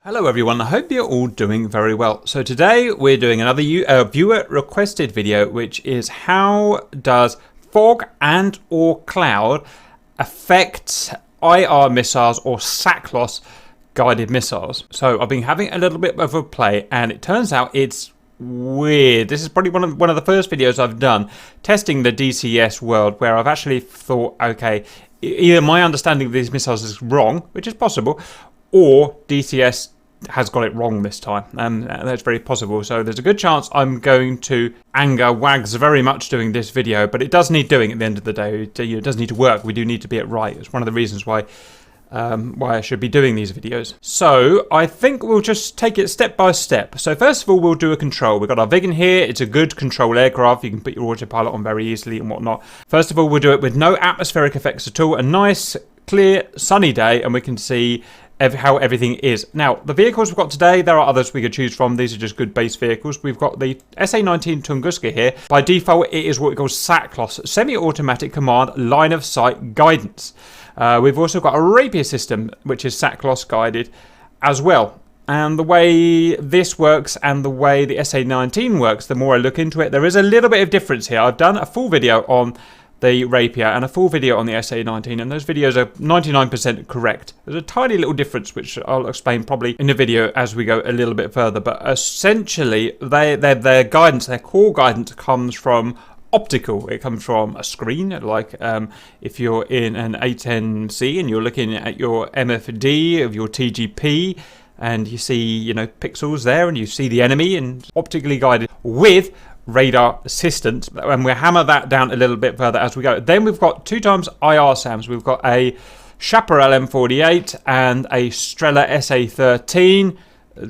Hello everyone, I hope you're all doing very well. So today we're doing another viewer requested video, which is how does fog and or cloud affect IR missiles or SACLOS guided missiles. So I've been having a little bit of a play and it turns out it's weird. This is probably one of the first videos I've done testing the DCS world where I've actually thought, okay, either my understanding of these missiles is wrong, which is possible, or DCS has got it wrong this time, and that's very possible. So there's a good chance I'm going to anger Wags very much doing this video, but it does need doing at the end of the day. It does need to work. We do need to be it right. It's one of the reasons why I should be doing these videos. So I think we'll just take it step by step. So first of all, we'll do a control. We've got our Viggen here. It's a good control aircraft. You can put your autopilot on very easily and whatnot. First of all, we'll do it with no atmospheric effects at all. A nice, clear, sunny day, and we can see how everything is. Now, the vehicles we've got today, there are others we could choose from. These are just good base vehicles. We've got the SA-19 Tunguska here. By default, it is what we call SACLOS, Semi-Automatic Command Line of Sight Guidance. We've also got a Rapier system, which is SACLOS guided as well. And the way this works and the way the SA-19 works, the more I look into it, there is a little bit of difference here. I've done a full video on the Rapier and a full video on the SA-19, and those videos are 99% correct. There's a tiny little difference which I'll explain probably in the video as we go a little bit further, but essentially their guidance, their core guidance comes from optical. It comes from a screen, like if you're in an A10C and you're looking at your MFD of your TGP and you see, pixels there and you see the enemy, and optically guided with radar assistance, and we'll hammer that down a little bit further as we go. Then we've got 2x IR SAMs. We've got a Chaparral M48 and a Strela SA-13.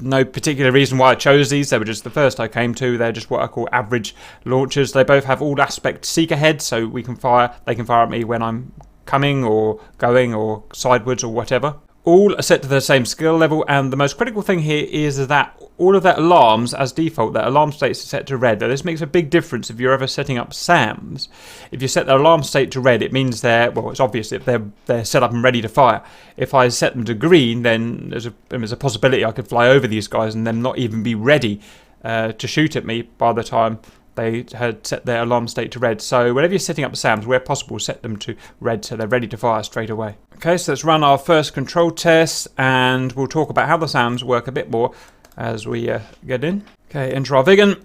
No particular reason why I chose these. They were just the first I came to. They're just what I call average launchers. They both have all aspect seeker heads, so they can fire at me when I'm coming or going or sideways or whatever. All are set to the same skill level, and the most critical thing here is that all of their alarms, as default, their alarm states are set to red. Now, this makes a big difference if you're ever setting up SAMs. If you set their alarm state to red, it means it's obvious if they're set up and ready to fire. If I set them to green, then there's a possibility I could fly over these guys and them not even be ready to shoot at me by the time they had set their alarm state to red. So whenever you're setting up SAMs, where possible, set them to red so they're ready to fire straight away. Okay, so let's run our first control test, and we'll talk about how the SAMs work a bit more as we get in. Okay, enter our Viggen.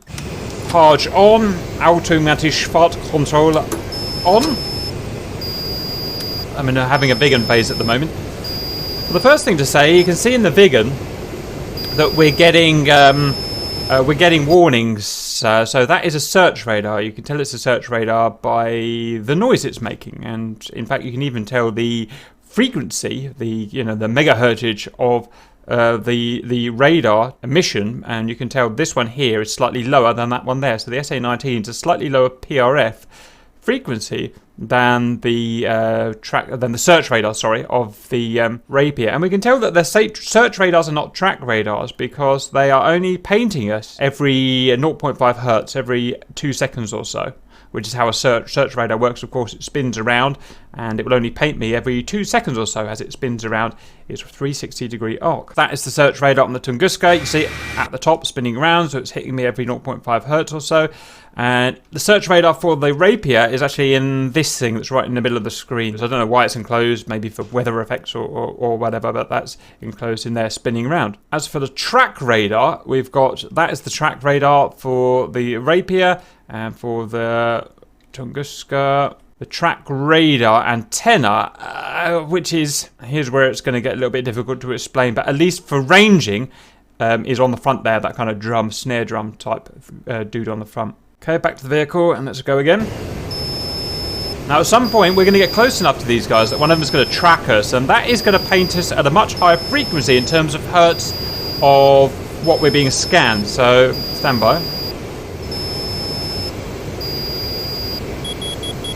Charge on. Automatisch Fahrtkontrolle on. I'm having a Viggen phase at the moment. Well, the first thing to say, you can see in the Viggen that we're getting warnings. So that is a search radar. You can tell it's a search radar by the noise it's making, and in fact, you can even tell the frequency, the megahertzage of the radar emission, and you can tell this one here is slightly lower than that one there. So the SA-19 is a slightly lower PRF frequency than the search radar, of the Rapier. And we can tell that the search radars are not track radars because they are only painting us every 0.5 hertz every 2 seconds or so, which is how a search radar works. Of course, it spins around and it will only paint me every 2 seconds or so as it spins around its 360-degree arc. That is the search radar on the Tunguska. You see it at the top spinning around, so it's hitting me every 0.5 hertz or so. And the search radar for the Rapier is actually in this thing that's right in the middle of the screen. So I don't know why it's enclosed, maybe for weather effects or whatever, but that's enclosed in there spinning around. As for the track radar, that is the track radar for the Rapier, and for the Tunguska, the track radar antenna, here's where it's going to get a little bit difficult to explain, but at least for ranging, is on the front there, that kind of snare drum type dude on the front. Okay, back to the vehicle, and let's go again. Now, at some point, we're going to get close enough to these guys that one of them is going to track us, and that is going to paint us at a much higher frequency in terms of hertz of what we're being scanned. So, stand by.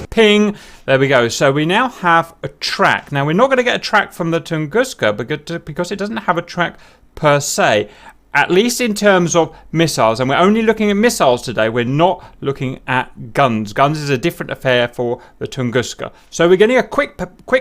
Ping. There we go. So we now have a track. Now, we're not going to get a track from the Tunguska because it doesn't have a track per se. at least in terms of missiles, and we're only looking at missiles today, we're not looking at guns. Guns is a different affair for the Tunguska. So we're getting a quick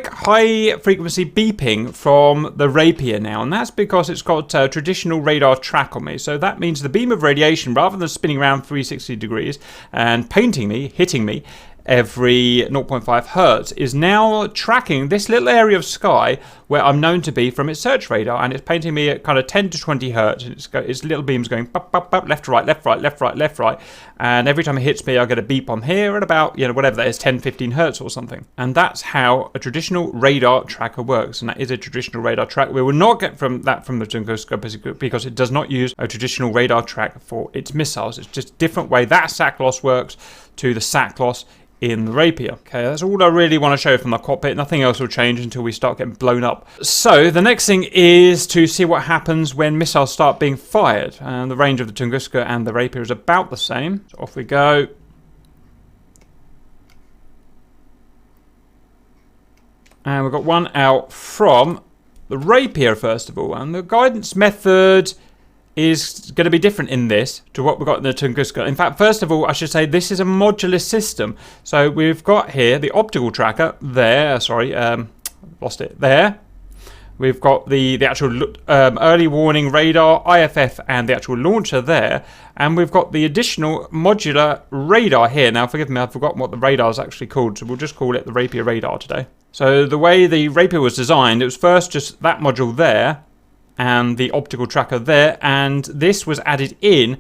high frequency beeping from the Rapier now, and that's because it's got a traditional radar track on me. So that means the beam of radiation, rather than spinning around 360 degrees and hitting me every 0.5 hertz, is now tracking this little area of sky where I'm known to be from its search radar, and it's painting me at kind of 10 to 20 hertz. Its little beams going pop, pop, pop, left, right, left, right, left, right, left, right, and every time it hits me, I get a beep on here at about, whatever that is, 10, 15 hertz or something. And that's how a traditional radar tracker works, and that is a traditional radar track. We will not get from the Tunguska because it does not use a traditional radar track for its missiles. It's just a different way that SACLOS works to the SACLOS in the Rapier. Okay, that's all I really want to show from the cockpit. Nothing else will change until we start getting blown up. So the next thing is to see what happens when missiles start being fired. And the range of the Tunguska and the Rapier is about the same. So off we go. And we've got one out from the Rapier first of all. And the guidance method is going to be different in this to what we've got in the Tunguska. In fact, first of all, I should say this is a modular system. So we've got here the optical tracker there. Sorry, lost it there. We've got the actual early warning radar, IFF, and the actual launcher there. And we've got the additional modular radar here. Now, forgive me, I've forgotten what the radar is actually called, so we'll just call it the Rapier radar today. So the way the Rapier was designed, it was first just that module there, and the optical tracker there, and this was added in,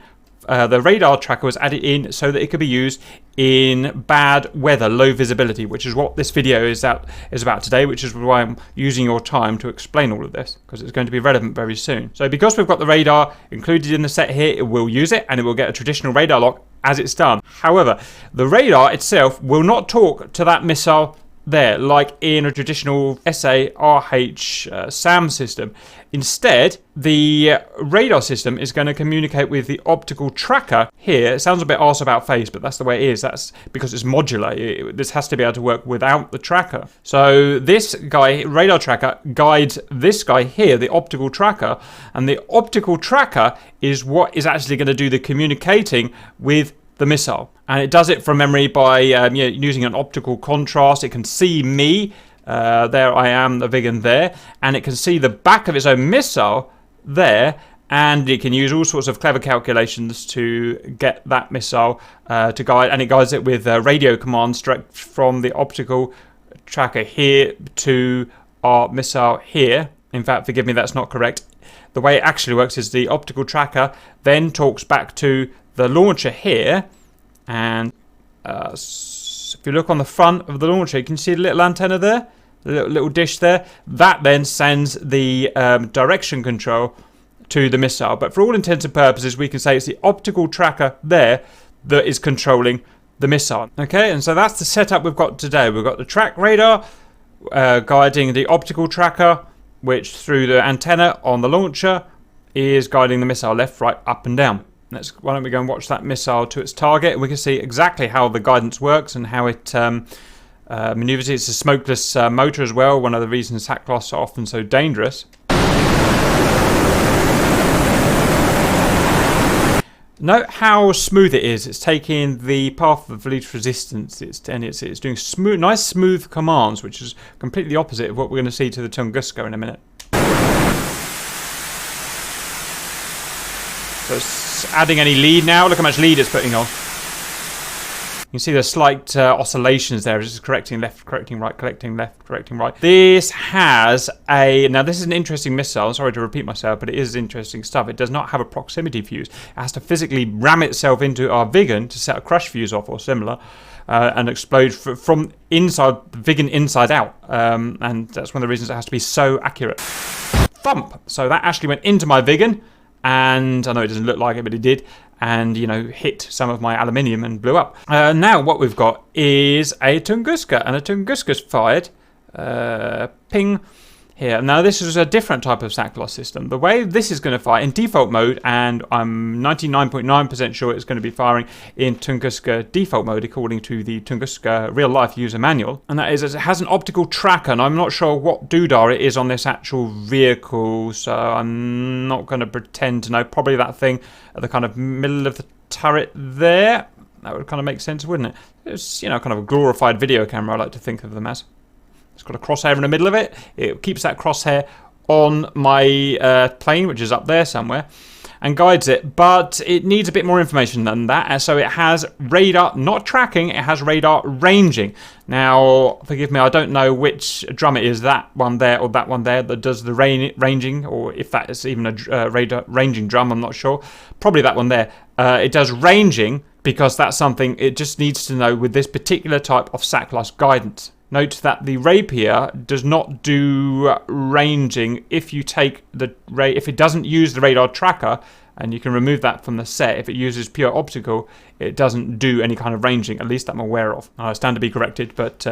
the radar tracker was added in so that it could be used in bad weather, low visibility, which is what this video is about today, which is why I'm using your time to explain all of this, because it's going to be relevant very soon. So because we've got the radar included in the set here, it will use it, and it will get a traditional radar lock as it's done. However, the radar itself will not talk to that missile there, like in a traditional SARH SAM system. Instead, the radar system is going to communicate with the optical tracker here. It sounds a bit arse about face, but that's the way it is. That's because it's modular. This has to be able to work without the tracker. So this guy, radar tracker, guides this guy here, the optical tracker, and the optical tracker is what is actually going to do the communicating with the missile, and it does it from memory by using an optical contrast. It can see me, there I am, the Vigan there, and it can see the back of its own missile there, and it can use all sorts of clever calculations to get that missile to guide, and it guides it with radio commands direct from the optical tracker here to our missile here. In fact, forgive me, that's not correct. The way it actually works is the optical tracker then talks back to the launcher here, and if you look on the front of the launcher, you can see the little antenna there, the little dish there. That then sends the direction control to the missile. But for all intents and purposes, we can say it's the optical tracker there that is controlling the missile. Okay, and so that's the setup we've got today. We've got the track radar guiding the optical tracker, which through the antenna on the launcher is guiding the missile left, right, up and down. Why don't we go and watch that missile to its target, and we can see exactly how the guidance works and how it maneuvers. It's a smokeless motor as well, one of the reasons SACLOS are often so dangerous. Note how smooth it is. It's taking the path of least resistance. It's doing smooth, nice smooth commands, which is completely the opposite of what we're going to see to the Tunguska in a minute. So it's adding any lead now. Look how much lead it's putting on. You can see the slight oscillations there. It's just correcting left, correcting right, correcting left, correcting right. This has now this is an interesting missile. I'm sorry to repeat myself, but it is interesting stuff. It does not have a proximity fuse. It has to physically ram itself into our Vigan to set a crush fuse off or similar, and explode from inside the Vigan inside out. And that's one of the reasons it has to be so accurate. Thump! So that actually went into my Vigan. And I know it doesn't look like it, but it did, and hit some of my aluminium and blew up. Now what we've got is a Tunguska, and a Tunguska's fired. Ping. here. Now this is a different type of SACLOS system. The way this is going to fire in default mode, and I'm 99.9% sure it's going to be firing in Tunguska default mode according to the Tunguska real life user manual, and that is it has an optical tracker, and I'm not sure what doodah it is on this actual vehicle, so I'm not going to pretend to know. Probably that thing at the kind of middle of the turret there. That would kind of make sense, wouldn't it? It's, you know, kind of a glorified video camera, I like to think of them as. It's got a crosshair in the middle of it. It keeps that crosshair on my plane, which is up there somewhere, and guides it. But it needs a bit more information than that. And so it has radar, not tracking, it has radar ranging. Now, forgive me, I don't know which drum it is, that one there or that one there, that does the ranging, or if that is even a radar ranging drum, I'm not sure. Probably that one there. It does ranging because that's something it just needs to know with this particular type of SACLOS guidance. Note that the Rapier does not do ranging if you take if it doesn't use the radar tracker, and you can remove that from the set. If it uses pure optical, it doesn't do any kind of ranging, at least I'm aware of. I stand to be corrected, but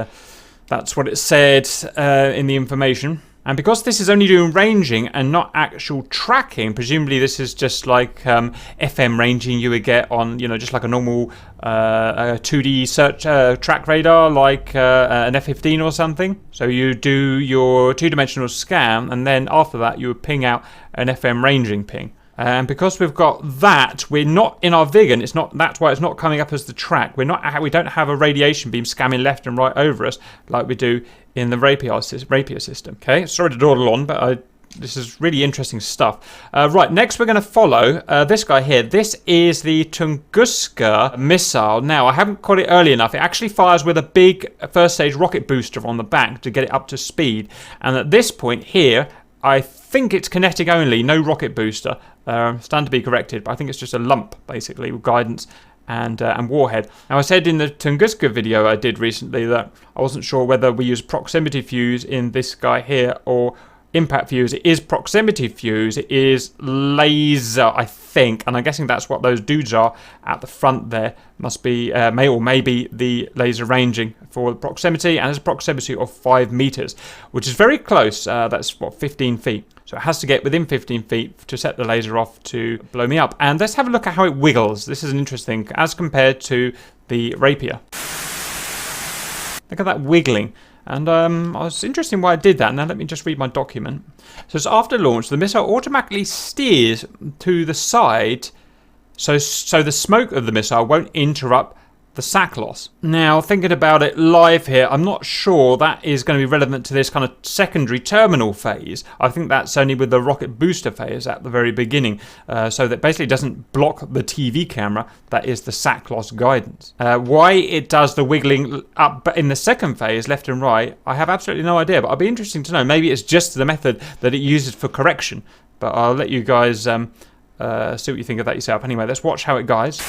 that's what it said in the information. And because this is only doing ranging and not actual tracking, presumably this is just like FM ranging you would get on, you know, just like a normal 2D search track radar, like an F-15 or something. So you do your two-dimensional scan, and then after that you would ping out an FM ranging ping. And because we've got that, we're not in our Vigan. It's not. That's why it's not coming up as the track. We're not. We don't have a radiation beam scamming left and right over us like we do in the Rapier system. Okay, sorry to dawdle on, but this is really interesting stuff. Right, next we're going to follow this guy here. This is the Tunguska missile. Now, I haven't caught it early enough. It actually fires with a big first stage rocket booster on the back to get it up to speed. And at this point here, I think it's kinetic only, no rocket booster. Stand to be corrected, but I think it's just a lump, basically, with guidance and warhead. Now, I said in the Tunguska video I did recently that I wasn't sure whether we use proximity fuse in this guy here or impact fuse. It is proximity fuse. It is laser, I think, and I'm guessing that's what those dudes are at the front there. Must be maybe the laser ranging for the proximity, and there's a proximity of 5 meters, which is very close. That's what, 15 feet. So it has to get within 15 feet to set the laser off to blow me up. And let's have a look at how it wiggles. This is an interesting as compared to the Rapier. Look at that wiggling. And I was interested in why I did that. Now let me just read my document. So it's after launch, the missile automatically steers to the side, so the smoke of the missile won't interrupt the SACLOS. Now, thinking about it live here, I'm not sure that is going to be relevant to this kind of secondary terminal phase. I think that's only with the rocket booster phase at the very beginning. So that basically doesn't block the TV camera. That is the SACLOS guidance. Why it does the wiggling up in the second phase, left and right, I have absolutely no idea. But it'll be interesting to know. Maybe it's just the method that it uses for correction. But I'll let you guys see what you think of that yourself. Anyway, let's watch how it guides.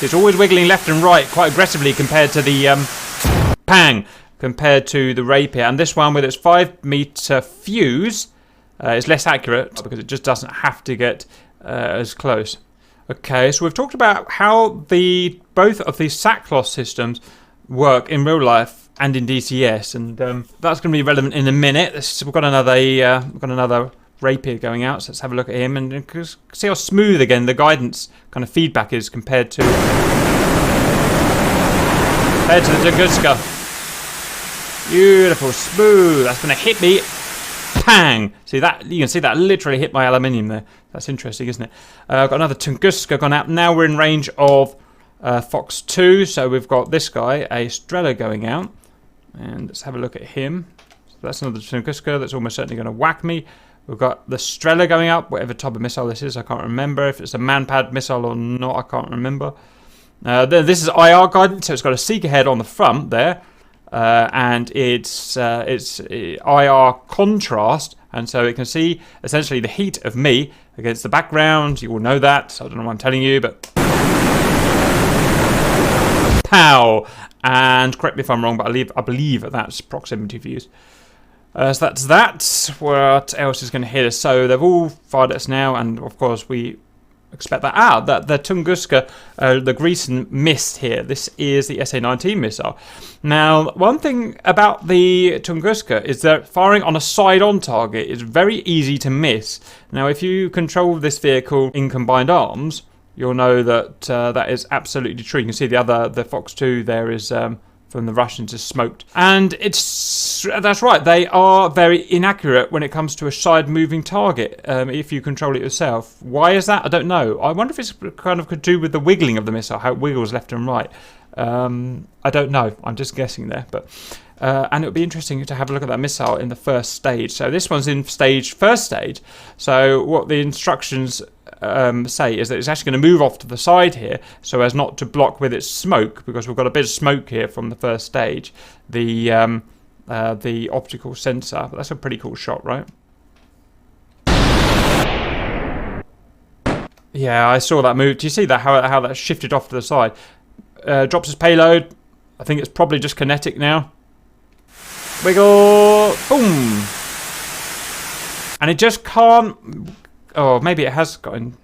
It's always wiggling left and right quite aggressively compared to the compared to the Rapier. And this one with its 5 meter fuse is less accurate because it just doesn't have to get as close. Okay, so we've talked about how both of these SACLOS systems work in real life and in DCS, and that's going to be relevant in a minute. We've got another Rapier going out, so let's have a look at him and see how smooth again the guidance kind of feedback is compared to the Tunguska. Beautiful, smooth. That's going to hit me. Pang! See that? You can see that literally hit my aluminium there. That's interesting, isn't it? I've got another Tunguska gone out. Now we're in range of Fox 2, so we've got this guy, a Strela, going out, and let's have a look at him. So that's another Tunguska that's almost certainly going to whack me. We've got the Strela going up, whatever type of missile this is. I can't remember if it's a man-pad missile or not. I can't remember. This is IR guidance, so it's got a seeker head on the front there, and it's IR contrast, and so it can see essentially the heat of me against the background. You all know that. I don't know why I'm telling you, but pow! And correct me if I'm wrong, but I believe that's proximity fuse. So that's that. What else is going to hit us? So they've all fired at us now, and of course we expect that out. That the Tunguska, the Grecian missed here. This is the SA-19 missile. Now, one thing about the Tunguska is that firing on a side-on target is very easy to miss. Now, if you control this vehicle in combined arms, you'll know that that is absolutely true. You can see the Fox 2 there is from the Russians is smoked. And that's right, they are very inaccurate when it comes to a side-moving target if you control it yourself. Why is that? I don't know. I wonder if it's kind of could do with the wiggling of the missile, how it wiggles left and right. I don't know. I'm just guessing there. But and it would be interesting to have a look at that missile in the first stage. So this one's in first stage. So what the instructions say is that it's actually going to move off to the side here so as not to block with its smoke, because we've got a bit of smoke here from the first stage, the optical sensor. But that's a pretty cool shot, right? Yeah, I saw that move. Do you see that, how that shifted off to the side? Drops his payload. I think it's probably just kinetic now. Wiggle, boom, and it just can't. Oh, maybe it has gotten.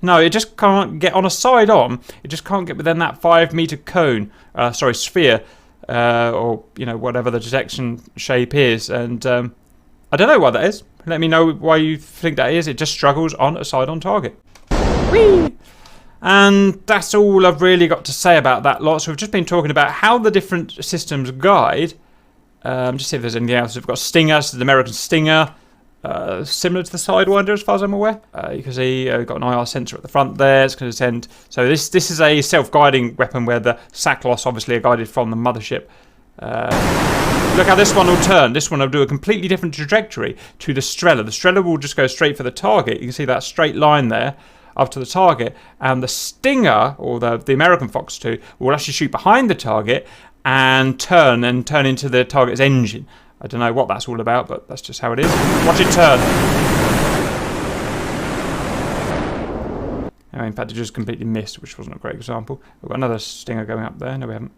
No, it just can't get on a side on. It just can't get within that 5-meter cone. Sorry, sphere, or whatever the detection shape is. And I don't know why that is. Let me know why you think that is. It just struggles on a side on target. Whee! And that's all I've really got to say about that lot. So we've just been talking about how the different systems guide. Just see if there's anything else. We've got Stinger, so the American Stinger, similar to the Sidewinder as far as I'm aware. You can see we've got an IR sensor at the front there. It's going to send. So this is a self-guiding weapon where the SACLOS obviously are guided from the mothership. Look how this one will turn. This one will do a completely different trajectory to the Strela. The Strela will just go straight for the target. You can see that straight line there up to the target, and the Stinger, or the American Fox 2, will actually shoot behind the target and turn into the target's engine. I don't know what that's all about, but that's just how it is. Watch it turn. Oh, in fact, it just completely missed, which wasn't a great example. We've got another Stinger going up there. No, we haven't.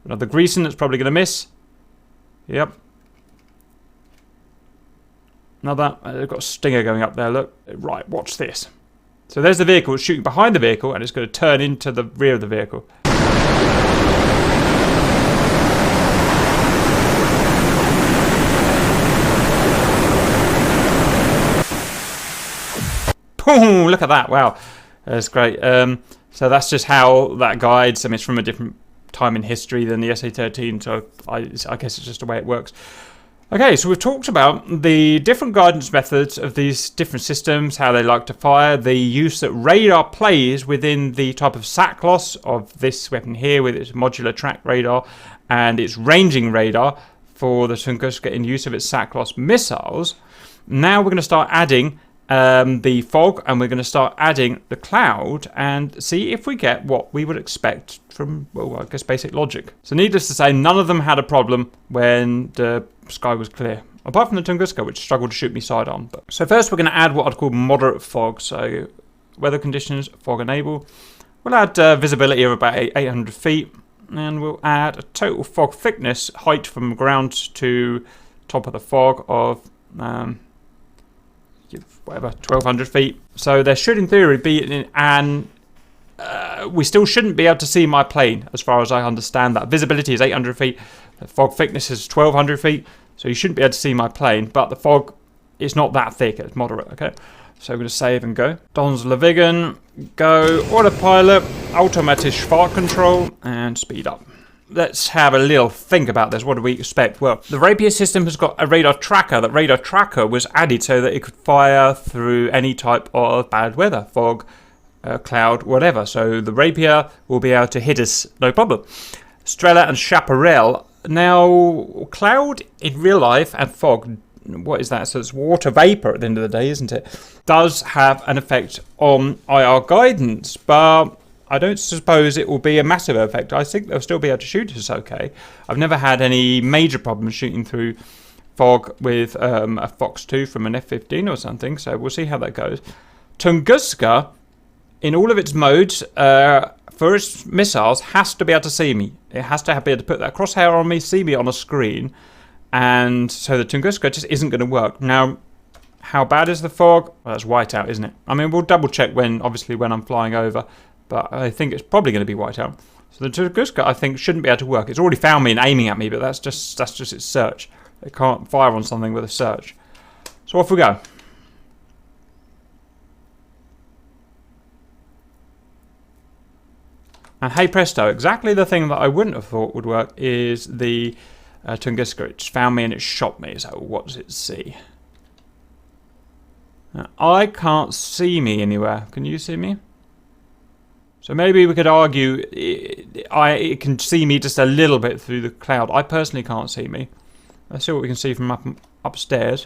Another Grecian that's probably going to miss. Yep. Another. We've got a Stinger going up there. Look. Right, watch this. So there's the vehicle. It's shooting behind the vehicle, and it's going to turn into the rear of the vehicle. Boom! Look at that. Wow. That's great. So that's just how that guides. I mean, it's from a different time in history than the SA-13, so I guess it's just the way it works. Okay, so we've talked about the different guidance methods of these different systems, how they like to fire, the use that radar plays within the type of SACLOS of this weapon here with its modular track radar and its ranging radar for the Tunguska in use of its SACLOS missiles. Now we're going to start adding the fog, and we're going to start adding the cloud and see if we get what we would expect from, well, I guess basic logic. So needless to say, none of them had a problem when the sky was clear, apart from the Tunguska, which struggled to shoot me side on. So first we're going to add what I'd call moderate fog. So weather conditions, fog enable. We'll add visibility of about 800 feet, and we'll add a total fog thickness, height from ground to top of the fog of whatever, 1,200 feet. So there should, in theory, be we still shouldn't be able to see my plane, as far as I understand that. Visibility is 800 feet. The fog thickness is 1,200 feet. So you shouldn't be able to see my plane, but the fog is not that thick. It's moderate, okay? So we're going to save and go. Dons Levigan, go, autopilot, automatic fart control, and speed up. Let's have a little think about this. What do we expect? Well, the Rapier system has got a radar tracker. That radar tracker was added so that it could fire through any type of bad weather, fog, cloud, whatever. So the Rapier will be able to hit us, no problem. Strela and Chaparral. Now, cloud in real life and fog, what is that? So it's water vapor at the end of the day, isn't it? Does have an effect on IR guidance, but I don't suppose it will be a massive effect. I think they'll still be able to shoot us okay. I've never had any major problems shooting through fog with a Fox 2 from an F-15 or something, so we'll see how that goes. Tunguska, in all of its modes, for its missiles, has to be able to see me. It has to be able to put that crosshair on me, see me on a screen, and so the Tunguska just isn't going to work. Now, How bad is the fog? Well, that's whiteout, isn't it? I mean, we'll double check when I'm flying over, but I think it's probably going to be whiteout. So the Tunguska, I think, shouldn't be able to work. It's already found me and aiming at me, but that's just its search. It can't fire on something with a search. So off we go. And hey presto, exactly the thing that I wouldn't have thought would work is the Tunguska. It just found me and it shot me. So what does it see? Now, I can't see me anywhere. Can you see me? So maybe we could argue it can see me just a little bit through the cloud. I personally can't see me. Let's see what we can see from upstairs.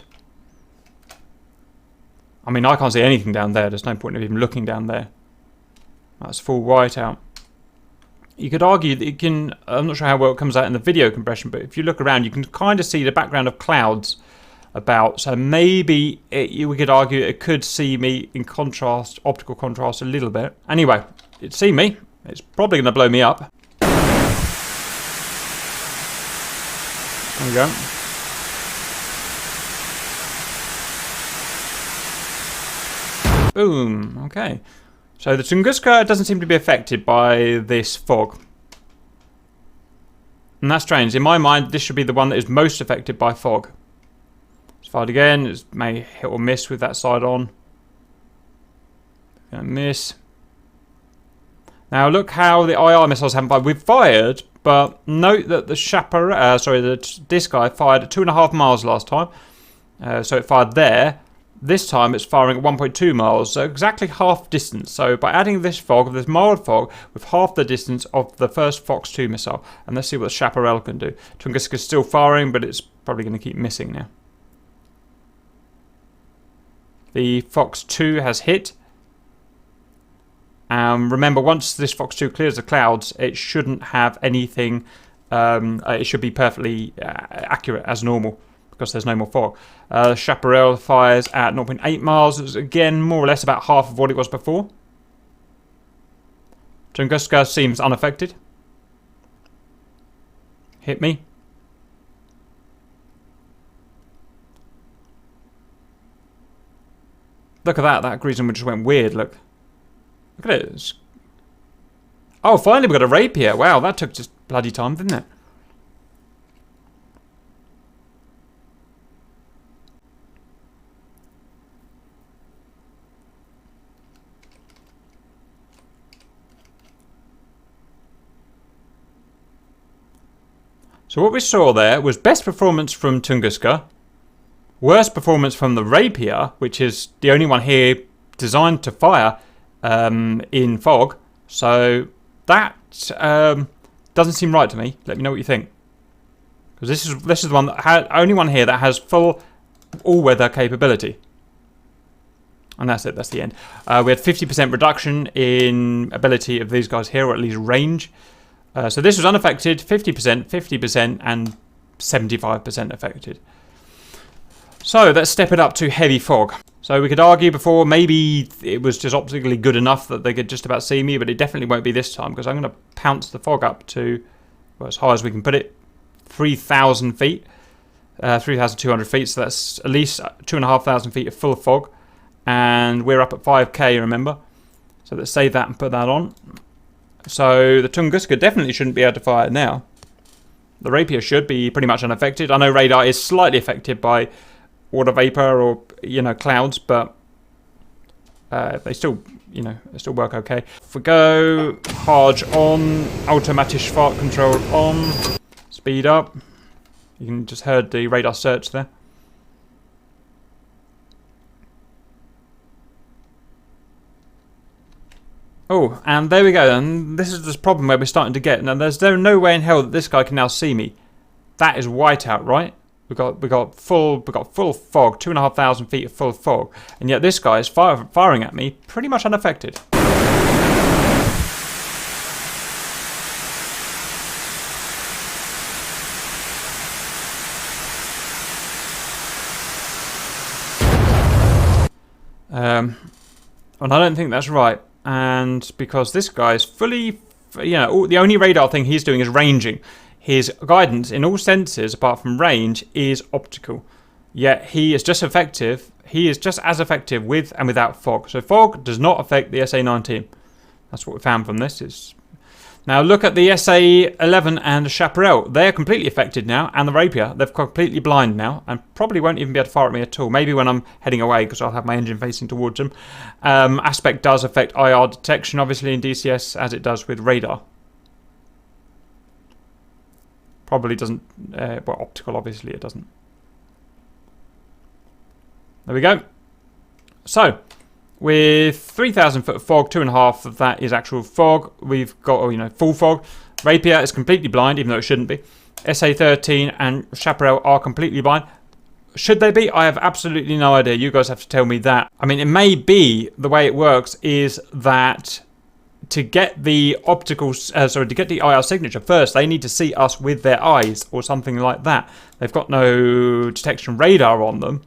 I mean, I can't see anything down there. There's no point of even looking down there. That's full whiteout. You could argue that it can, I'm not sure how well it comes out in the video compression, but if you look around, you can kind of see the background of clouds about. So maybe we could argue it could see me in contrast, optical contrast a little bit. Anyway, it's seen me. It's probably going to blow me up. There we go. Boom. Okay. So the Tunguska doesn't seem to be affected by this fog. And that's strange. In my mind, this should be the one that is most affected by fog. Let's fire it again. It may hit or miss with that side on. Gonna miss. Now look how the IR missiles haven't fired. We've fired, but note that the this guy fired at 2.5 miles last time. So it fired there. This time it's firing at 1.2 miles, so exactly half distance. So by adding this fog, this mild fog, with half the distance of the first Fox 2 missile. And let's see what the Chaparral can do. Tunguska's still firing, but it's probably going to keep missing now. The Fox 2 has hit. Remember, once this Fox 2 clears the clouds, it shouldn't have anything. It should be perfectly accurate as normal, because there's no more fog. Chaparral fires at 0.8 miles. It's again more or less about half of what it was before. Tunguska seems unaffected. Hit me. Look at that. That Griezmann just went weird. Look at it. Oh, finally we got a rapier. Wow, that took just bloody time, didn't it? So what we saw there was best performance from Tunguska, worst performance from the Rapier, which is the only one here designed to fire in fog. So that doesn't seem right to me. Let me know what you think, because this is the one that only one here that has full all-weather capability. And that's it. That's the end. We had 50% reduction in ability of these guys here, or at least range. So this was unaffected, 50%, 50%, and 75% affected. So let's step it up to heavy fog. So we could argue before maybe it was just optically good enough that they could just about see me, but it definitely won't be this time, because I'm going to pounce the fog up to, well, as high as we can put it, 3,000 feet, 3,200 feet. So that's at least 2,500 feet of full fog, and we're up at 5k, remember. So let's save that and put that on. So the Tunguska definitely shouldn't be able to fire now. The Rapier should be pretty much unaffected. I know radar is slightly affected by water vapor or, clouds, but they still, they still work okay. If we go Harge on, automatic fart control on, speed up. You can just heard the radar search there. Oh, and there we go. And this is this problem where we're starting to get. Now, there's no way in hell that this guy can now see me. That is whiteout, right? We got full fog, 2,500 feet of full fog, and yet this guy is firing at me pretty much unaffected. And I don't think that's right. And because this guy is fully, the only radar thing he's doing is ranging. His guidance in all senses, apart from range, is optical. Yet he is just effective. he is just as effective with and without fog. So fog does not affect the SA-19. That's what we found from this. Now look at the SA-11 and the Chaparral. They're completely affected now, and the Rapier. They're completely blind now, and probably won't even be able to fire at me at all. Maybe when I'm heading away, because I'll have my engine facing towards them. Aspect does affect IR detection, obviously, in DCS, as it does with radar. Probably doesn't, well, optical, obviously, it doesn't. There we go. So, with 3,000 foot of fog, 2.5 of that is actual fog. We've got, full fog. Rapier is completely blind, even though it shouldn't be. SA-13 and Chaparral are completely blind. Should they be? I have absolutely no idea. You guys have to tell me that. I mean, it may be the way it works is that to get the to get the IR signature first, they need to see us with their eyes or something like that. They've got no detection radar on them.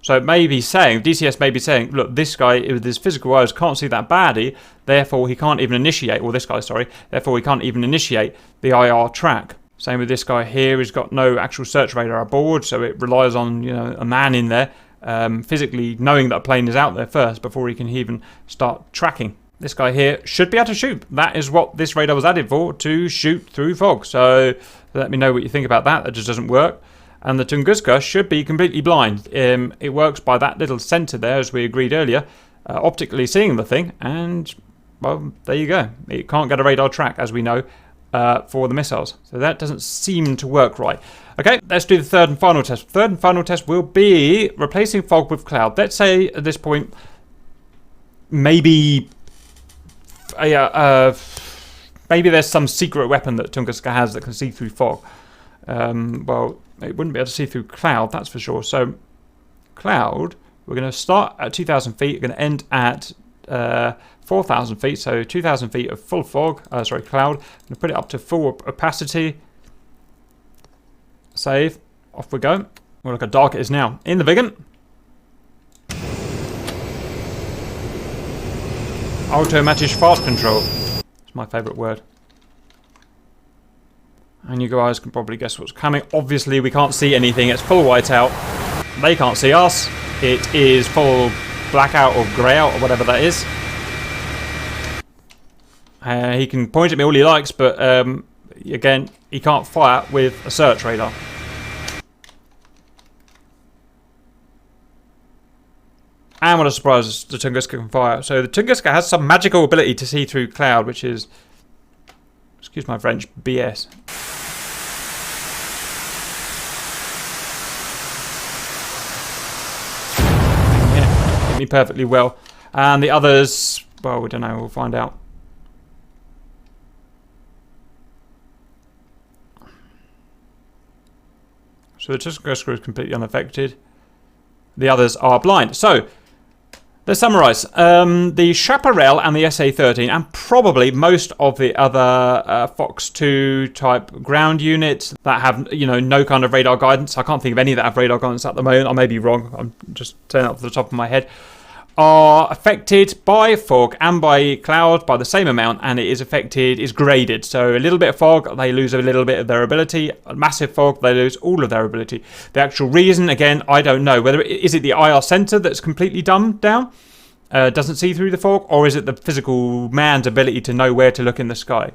So it may be saying, DCS may be saying, look, this guy with his physical eyes can't see that baddie, therefore he can't even initiate, or this guy, sorry, therefore he can't even initiate the IR track. Same with this guy here, he's got no actual search radar aboard, so it relies on, a man in there physically knowing that a plane is out there first before he can even start tracking. This guy here should be able to shoot. That is what this radar was added for, to shoot through fog. So let me know what you think about that. That just doesn't work. And the Tunguska should be completely blind. It works by that little sensor there, as we agreed earlier, optically seeing the thing, and, well, there you go. It can't get a radar track, as we know, for the missiles. So that doesn't seem to work right. Okay, let's do the third and final test. Third and final test will be replacing fog with cloud. Let's say, at this point, maybe there's some secret weapon that Tunguska has that can see through fog. Well, it wouldn't be able to see through cloud, that's for sure. So, cloud, we're going to start at 2,000 feet. We're going to end at 4,000 feet. So, 2,000 feet of full fog, cloud. I'm going to put it up to full opacity. Save. Off we go. Well, look how dark it is now. In the Viggen. Automatic fast control. It's my favourite word. And you guys can probably guess what's coming. Obviously, we can't see anything. It's full whiteout. They can't see us. It is full blackout or grey out or whatever that is. He can point at me all he likes, but again, he can't fire with a search radar. And what a surprise, the Tunguska can fire. So the Tunguska has some magical ability to see through cloud, which is, excuse my French, BS. Yeah, hit me perfectly well. And the others, well, we don't know, we'll find out. So the Tunguska is completely unaffected. The others are blind. So, let's summarise. The Chaparral and the SA-13, and probably most of the other Fox 2 type ground units that have, no kind of radar guidance. I can't think of any that have radar guidance at the moment. I may be wrong. I'm just saying that off the top of my head. Are affected by fog and by cloud by the same amount, and it is graded. So a little bit of fog, they lose a little bit of their ability. A massive fog, they lose all of their ability. The actual reason, again, I don't know. Whether is it the IR sensor that's completely dumbed down, doesn't see through the fog, or is it the physical man's ability to know where to look in the sky?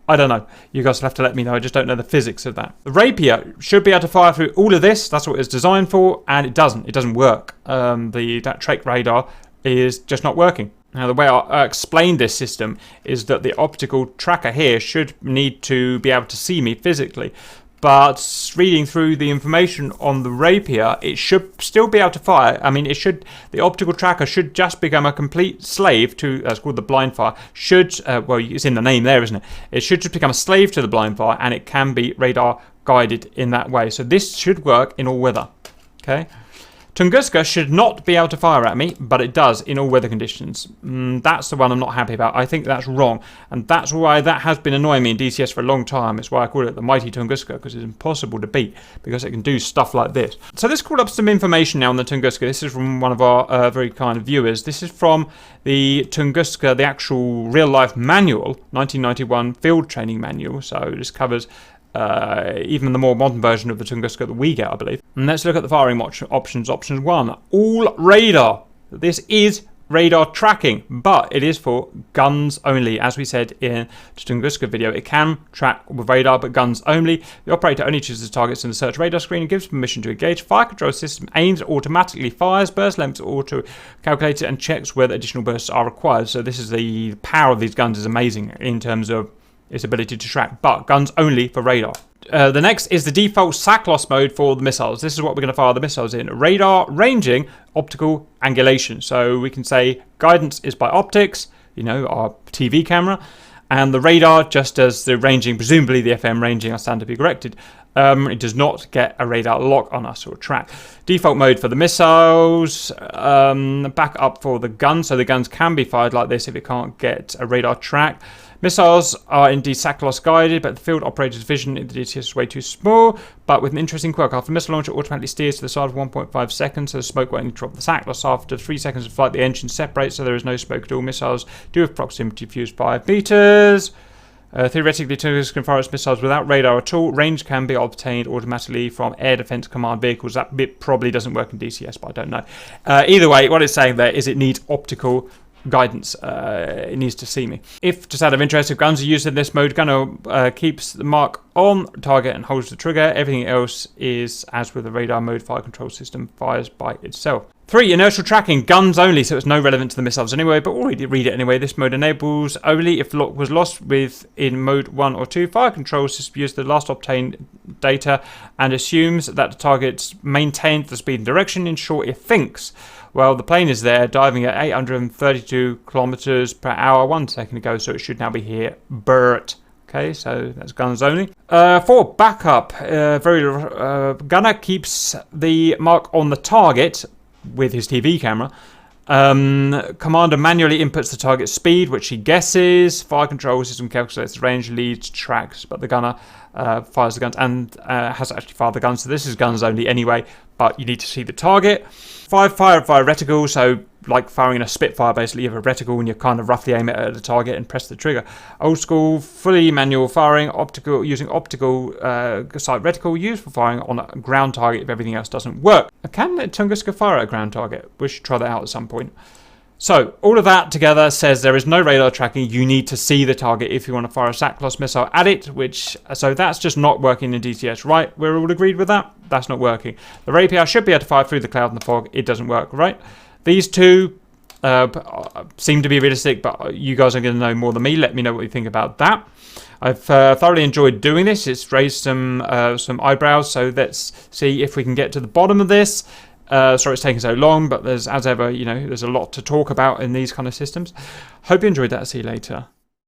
I don't know. You guys will have to let me know. I just don't know the physics of that. The Rapier should be able to fire through all of this. That's what it's designed for, and it doesn't. It doesn't work. That Trek radar is just not working. Now, the way I explained this system is that the optical tracker here should need to be able to see me physically. But reading through the information on the Rapier, it should still be able to fire. I mean, the optical tracker should just become a complete slave to, that's called the blind fire. Well, it's in the name there, isn't it? It should just become a slave to the blind fire, and it can be radar guided in that way. So this should work in all weather. Okay. Tunguska should not be able to fire at me, but it does in all weather conditions. That's the one I'm not happy about. I think that's wrong, and that's why that has been annoying me in DCS for a long time. It's why I call it the mighty Tunguska, because it's impossible to beat, because it can do stuff like this. So this called up some information now on the Tunguska. This is from one of our very kind viewers. This is from the Tunguska, the actual real-life manual, 1991 field training manual. So this covers even the more modern version of the Tunguska that we get, I believe. And let's look at the firing options. Option 1, all radar. This is radar tracking, but it is for guns only. As we said in the Tunguska video, it can track with radar, but guns only. The operator only chooses targets in the search radar screen and gives permission to engage. Fire control system aims, automatically fires, burst lengths auto calculated, and checks whether additional bursts are required. So this is the power of these guns is amazing in terms of its ability to track, but guns only for radar. The next is the default SACLOS mode for the missiles. This is what we're going to fire the missiles in. Radar, ranging, optical, angulation. So we can say guidance is by optics, our TV camera, and the radar just does the ranging, presumably the FM ranging. I stand to be corrected. It does not get a radar lock on us or track. Default mode for the missiles, back up for the guns. So the guns can be fired like this if it can't get a radar track. Missiles are indeed SACLOS guided, but the field operator's vision in the DCS is way too small. But with an interesting quirk, after the missile launcher automatically steers to the side for 1.5 seconds, so the smoke won't interrupt the SACLOS. After 3 seconds of flight, the engine separates, so there is no smoke at all. Missiles do have proximity fuse 5 meters. Theoretically, Tunguska can fire its missiles without radar at all. Range can be obtained automatically from air defense command vehicles. That bit probably doesn't work in DCS, but I don't know. Either way, what it's saying there is it needs optical guidance. It needs to see me. If, just out of interest, if guns are used in this mode, gunner keeps the mark on target and holds the trigger. Everything else is as with the radar mode. Fire control system fires by itself. 3, inertial tracking, guns only, so it's no relevant to the missiles anyway, but we'll read it anyway. This mode enables only if lock was lost in mode 1 or 2. Fire control system uses the last obtained data and assumes that the target's maintained the speed and direction. In short, it thinks. Well, the plane is there, diving at 832 kilometers per hour 1 second ago, so it should now be here. Bert. Okay, so that's guns only. 4, backup. Gunner keeps the mark on the target with his TV camera. Commander manually inputs the target speed, which he guesses. Fire control system calculates the range, leads, tracks, but the gunner fires the guns and has to actually fire the guns. So this is guns only anyway, but you need to see the target. 5, fire reticle, so like firing a Spitfire, basically you have a reticle and you kind of roughly aim it at the target and press the trigger. Old school, fully manual firing, using optical sight reticle, used for firing on a ground target if everything else doesn't work. Can Tunguska fire at a ground target? We should try that out at some point. So all of that together says there is no radar tracking. You need to see the target if you want to fire a SACLOS missile at it, so that's just not working in DCS, right? We're all agreed with that? That's not working. The rapier should be able to fire through the cloud and the fog. It doesn't work, right? These two seem to be realistic, but you guys are going to know more than me. Let me know what you think about that. I've thoroughly enjoyed doing this. It's raised some eyebrows, so let's see if we can get to the bottom of this. Sorry it's taking so long, but there's, as ever, there's a lot to talk about in these kind of systems. Hope you enjoyed that. See you later.